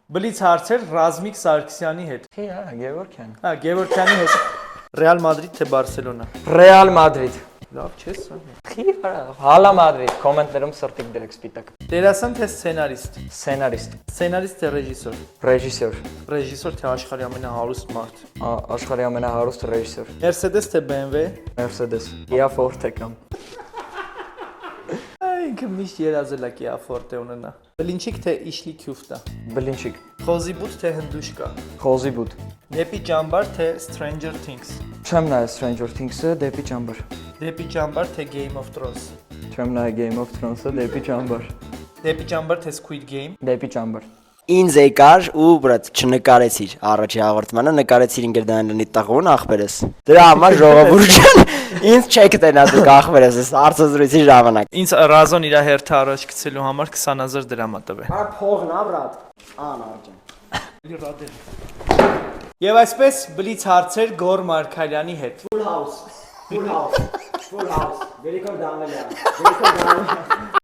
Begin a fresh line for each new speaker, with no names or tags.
Բլից հարցեր Ռազմիկ Սարգսյանի հետ։
Գևորգյան։
Գևորգյանի հետ։ Ռեալ Մադրիդ թե Բարսելոնա։
Ռեալ Մադրիդ։
Լավ չես սա։
Հալա Մադրիդ, կոմենտներում սրտիկ դրեք սպիտակ։
Դերասան թե սցենարիստ։
Սցենարիստ,
Սցենարիստ թե ռեժիսոր։
ռեժիսոր,
Ռեժիսոր թե աշխարհի ամենահարուստ մարդ։
աշխարհի ամենահարուստ ռեժիսոր,
Mercedes թե BMW։
Mercedes, Kia Forte կամ
Ինքը միշտ երազել է Kia Forte ունենա։ Բլինչիկ թե Իշլի Քյուֆտա։
Բլինչիկ,
Խոզիբուտ թե Հնդուշկա։
Խոզիբուտ։
Դեպի ճամբար թե Stranger Things։
Չեմ նայել Stranger Things-ը, դեպի ճամբար։
Դեպի ճամբար թե Game of Thrones։
Չեմ նայել Game of Thrones-ը, դեպի ճամբար։
Դեպի ճամբար թե Squid Game։
Դեպի ճամբար։
Ինձ եկար ու բրատ չնկարեցիր առաջի հաղորդմանը, նկարեցիր ինգերդանյանի տղուն ախպերս։ Դրա համար ժողովուրդ ջան, ինձ չեք տենա դուք ախպերս, այս հարցազրույցի ժամանակ։
Ինձ Ռազոն իր հերթը առաջ գցելու համար 20000 դրամ ա տվել։
Հա փողն ա բրատ։ Անարջան։
Եվ այսպես բլից հարցեր Գոր Մարկարյանի հետ։
Full house. Full house. Full house. Very good, Daniel. Very good, Daniel.